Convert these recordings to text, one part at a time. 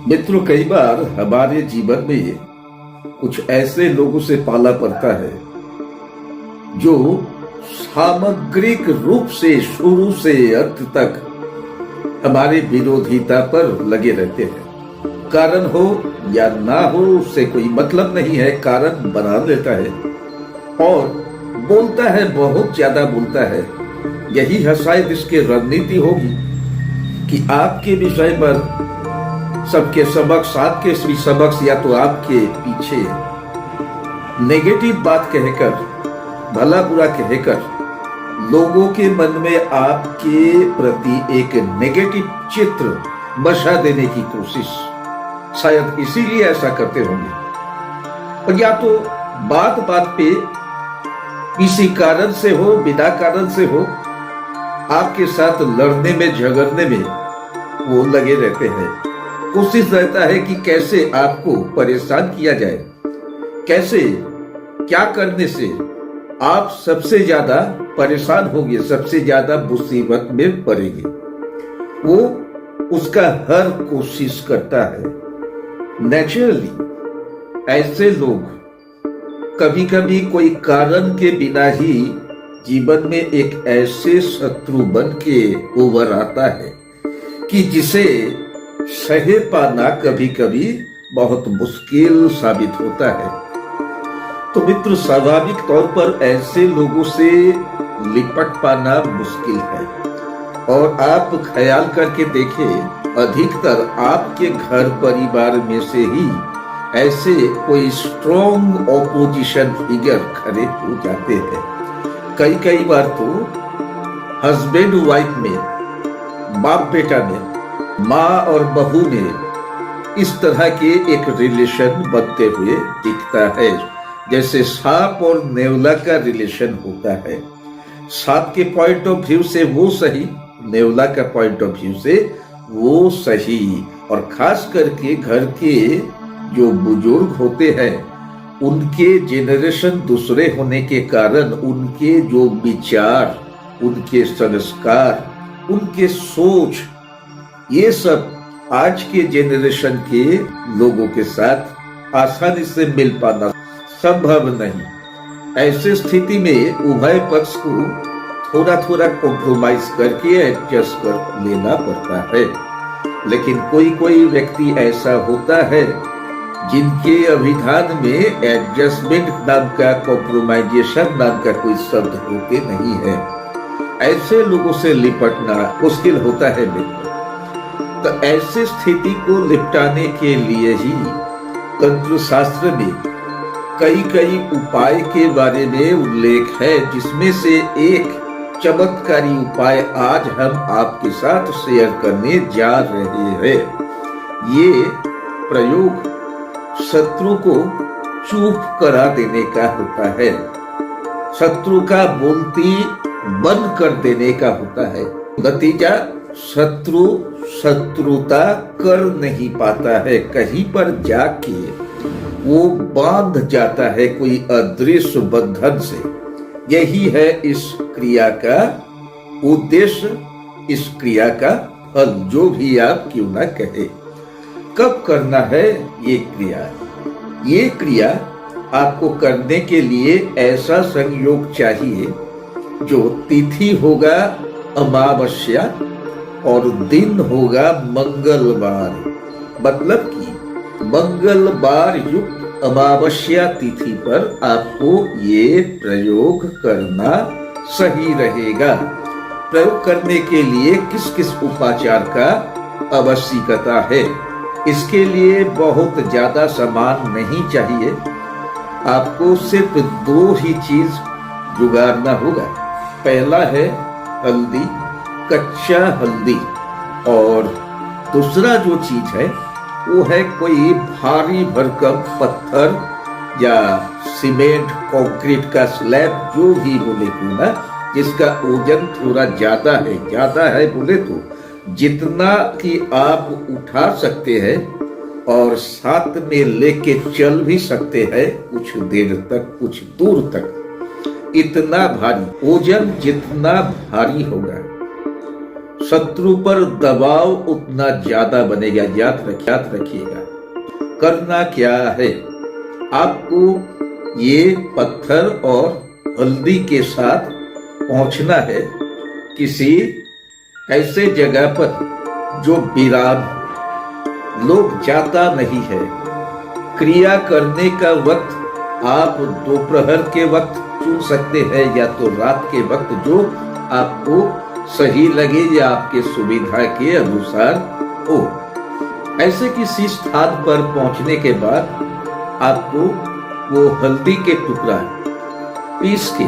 मित्रों, कई बार हमारे जीवन में कुछ ऐसे लोगों से पाला पड़ता है जो सामग्रिक रूप से शुरू से अंत तक हमारे विरोधिता पर लगे रहते हैं। कारण हो या ना हो उससे कोई मतलब नहीं है, कारण बना देता है और बोलता है, बहुत ज्यादा बोलता है। यही है शायद इसकी रणनीति होगी कि आपके विषय पर सबके समक्ष, आपके समक्ष या तो आपके पीछे नेगेटिव बात कहकर, भला बुरा कहकर लोगों के मन में आपके प्रति एक नेगेटिव चित्र बसा देने की कोशिश, शायद इसीलिए ऐसा करते होंगे। और या तो बात बात पे किसी कारण से हो, बिना कारण से हो, आपके साथ लड़ने में, झगड़ने में वो लगे रहते हैं। कोशिश रहता है कि कैसे आपको परेशान किया जाए, कैसे, क्या करने से आप सबसे ज्यादा परेशान होंगे, सबसे ज्यादा मुसीबत में पड़ेंगे। वो उसका हर कोशिश करता है। नेचुरली ऐसे लोग कभी कभी कोई कारण के बिना ही जीवन में एक ऐसे शत्रु बन के उभर आता है कि जिसे सहे पाना कभी कभी बहुत मुश्किल साबित होता है। तो मित्र, स्वाभाविक तौर पर ऐसे लोगों से लिपट पाना मुश्किल है। और आप ख्याल करके देखें, अधिकतर आपके घर परिवार में से ही ऐसे कोई स्ट्रॉन्ग ऑपोजिशन फिगर खड़े हो जाते हैं। कई बार तो हस्बैंड वाइफ में, बाप बेटा में, माँ और बहू में इस तरह के एक रिलेशन बनते हुए दिखता है, जैसे सांप और नेवला का रिलेशन होता है। सांप के पॉइंट ऑफ व्यू से वो सही, नेवला का पॉइंट ऑफ व्यू से वो सही। और खास करके घर के जो बुजुर्ग होते हैं, उनके जेनरेशन दूसरे होने के कारण उनके जो विचार, उनके संस्कार, उनके सोच, ये सब आज के जेनरेशन के लोगों के साथ आसानी से मिल पाना संभव नहीं। ऐसे स्थिति में उभय पक्ष को थोड़ा थोड़ा कॉम्प्रोमाइज करके एडजस्ट कर लेना पड़ता है। लेकिन कोई व्यक्ति ऐसा होता है जिनके अभिधान में एडजस्टमेंट नाम का, कॉम्प्रोमाइजेशन नाम का कोई शब्द होते नहीं है। ऐसे लोगों से लिपटना मुश्किल होता है मित्र। तो ऐसी स्थिति को निपटाने के लिए ही तंत्र शास्त्र में कई उपाय के बारे में उल्लेख है, जिसमें से एक चमत्कारी उपाय आज हम आपके साथ शेयर करने जा रहे हैं। ये प्रयोग शत्रु को चुप करा देने का होता है, शत्रु का बोलती बंद कर देने का होता है। नतीजा, शत्रु शत्रुता कर नहीं पाता है, कहीं पर जाके वो बांध जाता है कोई अदृश्य बंधन से। यही है इस क्रिया का उद्देश्य, इस क्रिया का फल, जो भी आप क्यों ना कहे। कब करना है ये क्रिया? ये क्रिया आपको करने के लिए ऐसा संयोग चाहिए जो तिथि होगा अमावस्या और दिन होगा मंगलवार। मतलब कि मंगलवार युक्त अमावस्या तिथि पर आपको ये प्रयोग करना सही रहेगा। प्रयोग करने के लिए किस किस उपाचार का आवश्यकता है? इसके लिए बहुत ज्यादा सामान नहीं चाहिए। आपको सिर्फ दो ही चीज जुगाड़ना होगा। पहला है हल्दी, कच्चा हल्दी, और दूसरा जो चीज है वो है कोई भारी भरकम पत्थर या सीमेंट, कंक्रीट का स्लैब, जो भी बोले क्यों ना, जिसका वजन थोड़ा ज्यादा है बोले तो जितना कि आप उठा सकते हैं और साथ में लेके चल भी सकते हैं कुछ देर तक, कुछ दूर तक। इतना भारी वजन जितना भारी होगा, शत्रु पर दबाव उतना ज्यादा बनेगा। याद रखिएगा। करना क्या है, आपको ये पत्थर और हल्दी के साथ पहुंचना है किसी ऐसे जगह पर जो वीरान हो, लोग जाता नहीं है। क्रिया करने का वक्त आप दोपहर के वक्त चुन सकते हैं या तो रात के वक्त, जो आपको सही लगे या आपके सुविधा के अनुसार हो। ऐसे किसी स्थान पर पहुंचने के बाद आपको वो हल्दी के टुकड़ा पीस के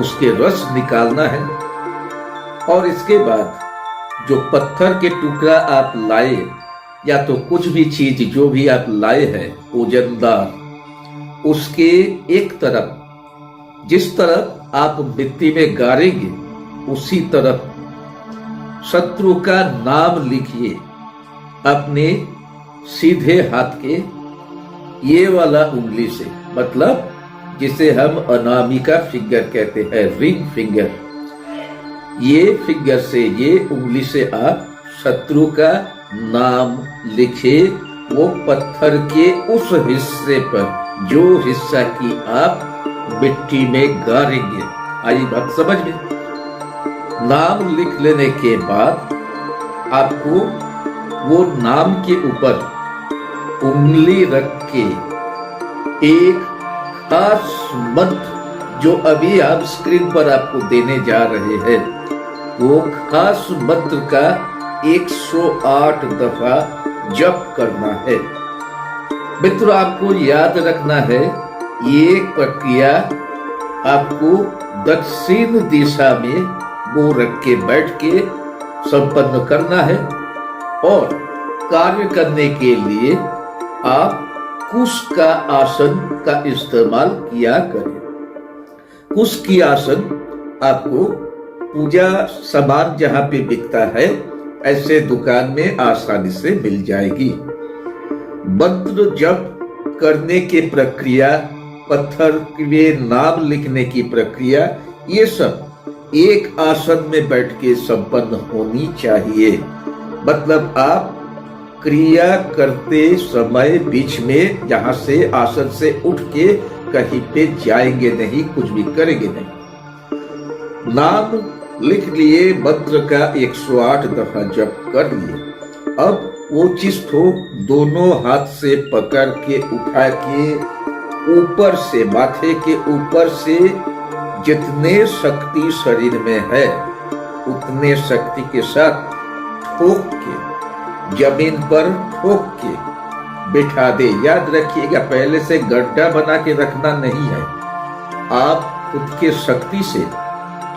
उसके रस निकालना है, और इसके बाद जो पत्थर के टुकड़ा आप लाए या तो कुछ भी चीज जो भी आप लाए हैं वजनदार, उसके एक तरफ जिस तरफ आप मिट्टी में गाड़ेंगे उसी तरफ शत्रु का नाम लिखिए अपने सीधे हाथ के ये वाला उंगली से, मतलब जिसे हम अनामिका फिंगर कहते हैं, रिंग फिंगर। ये फिंगर से, ये उंगली से आप शत्रु का नाम लिखे वो पत्थर के उस हिस्से पर जो हिस्सा की आप मिट्टी में गाड़ेंगे। आई बात समझ में? नाम लिख लेने के बाद आपको वो नाम के ऊपर उंगली रख के एक खास मंत्र जो अभी आप स्क्रीन पर आपको देने जा रहे हैं, वो खास मंत्र का 108 दफा जप करना है। मित्रों, आपको याद रखना है ये प्रक्रिया आपको दक्षिण दिशा में मुंह रख के बैठ के संपन्न करना है, और कार्य करने के लिए आप कुश का आसन का इस्तेमाल किया करें। कुश की आसन आपको पूजा सामान जहां पे बिकता है ऐसे दुकान में आसानी से मिल जाएगी। मंत्र जप करने की प्रक्रिया, पत्थर में नाम लिखने की प्रक्रिया, ये सब एक आसन में बैठ के संपन्न होनी चाहिए। मतलब आप क्रिया करते समय बीच में यहां से आसन से उठ के कहीं पे जाएंगे नहीं, कुछ भी करेंगे नहीं। नाम लिख लिए, मंत्र का 108 दफा जप कर लिए। अब वो चीज को दोनों हाथ से पकड़ के उठा के ऊपर से, माथे के ऊपर से जितने शक्ति शरीर में है उतने शक्ति के साथ ठोक के जमीन पर ठोक के बिठा दे। याद रखिएगा, पहले से गड्ढा बना के रखना नहीं है। आप खुद के शक्ति से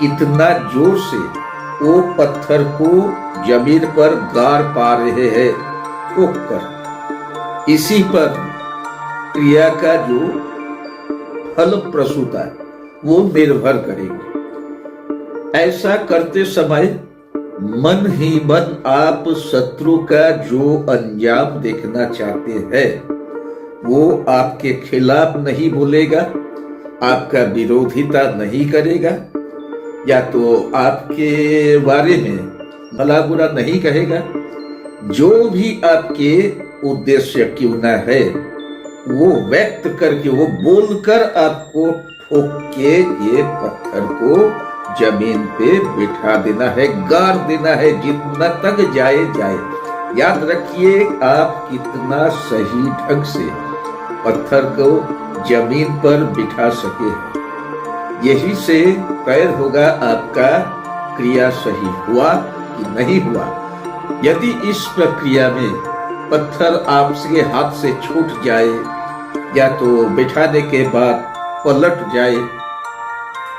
इतना जोर से वो पत्थर को जमीन पर गाड़ पा रहे हैं ठोक कर। इसी पर क्रिया का जो फल प्रसूता है वो निर्भर करेगी। ऐसा करते समय मन ही मन आप शत्रु का जो अंजाम देखना चाहते हैं वो आपके खिलाफ नहीं बोलेगा, आपका विरोधिता नहीं करेगा, या तो आपके बारे में भला बुरा नहीं कहेगा। जो भी आपके उद्देश्य क्यों ना है वो व्यक्त करके, वो बोलकर आपको ठोक के ये पत्थर को जमीन पे बिठा देना है, गाड़ देना है, जितना तक जाए। याद रखिए, आप कितना सही ढंग से पत्थर को जमीन पर बिठा सके, यही से तय होगा आपका क्रिया सही हुआ कि नहीं हुआ। यदि इस प्रक्रिया में पत्थर आपके हाथ से छूट जाए या तो बिठाने के बाद पलट जाए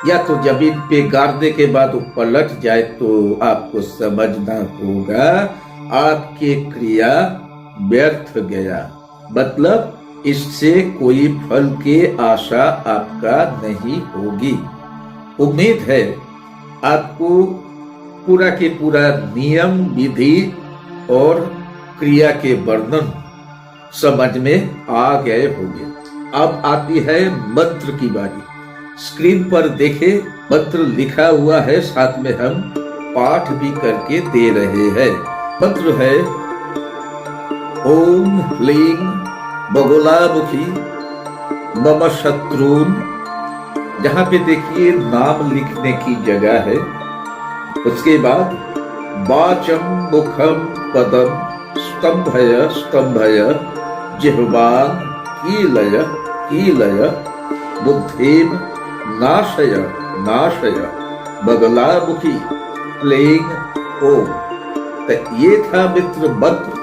या तो जमीन पे गाड़ने के बाद वो पलट जाए, तो आपको समझना होगा आपकी क्रिया व्यर्थ गया। मतलब इससे कोई फल की आशा आपका नहीं होगी। उम्मीद है आपको पूरा के पूरा नियम, विधि और क्रिया के वर्णन समझ में आ गए होंगे। अब आती है मंत्र की बारी। स्क्रीन पर देखे मंत्र लिखा हुआ है, साथ में हम पाठ भी करके दे रहे हैं। मंत्र है ओम ह्लीं बगुलामुखी मम शत्रून। जहां पे देखिए नाम लिखने की जगह है। उसके बाद वाचम मुखम पदम स्तंभय स्तंभय जिह्वां कीलय कीलय बुद्धिम नाशय नाशय बगलामुखी ह्लीं ओम। तो ये था मित्र मंत्र।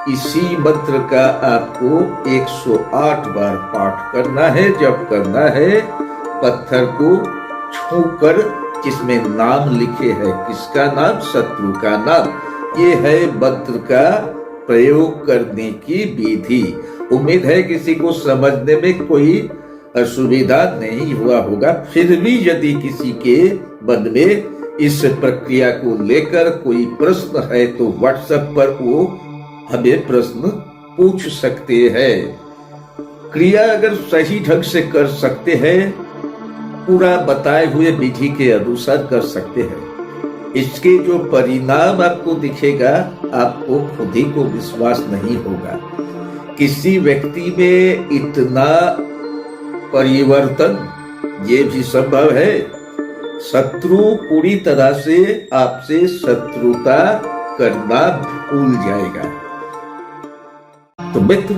इसी मंत्र का आपको 108 बार पाठ करना है। जब करना है पत्थर को छूकर, जिसमें नाम लिखे है, किसका नाम? शत्रु का नाम। ये है मंत्र का प्रयोग करने की विधि। उम्मीद है किसी को समझने में कोई असुविधा नहीं हुआ होगा। फिर भी यदि किसी के मन में इस प्रक्रिया को लेकर कोई प्रश्न है तो व्हाट्सएप पर वो हमें प्रश्न पूछ सकते हैं। क्रिया अगर सही ढंग से कर सकते हैं, पूरा बताए हुए विधि के अनुसार कर सकते हैं, इसके जो परिणाम आपको दिखेगा, आपको खुद ही को विश्वास नहीं होगा। किसी व्यक्ति में इतना परिवर्तन ये भी संभव है। शत्रु पूरी तरह से आपसे शत्रुता करना भूल जाएगा। तो मित्र,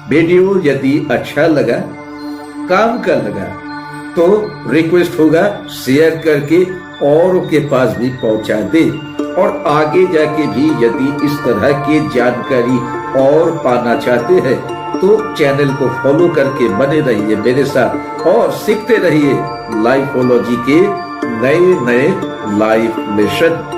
वीडियो यदि अच्छा लगा, काम का लगा, तो रिक्वेस्ट होगा शेयर करके औरों के पास भी पहुंचा दे। और आगे जाके भी यदि इस तरह की जानकारी और पाना चाहते हैं तो चैनल को फॉलो करके बने रहिए मेरे साथ और सीखते रहिए लाइफोलॉजी के नए नए लाइफ लेसन।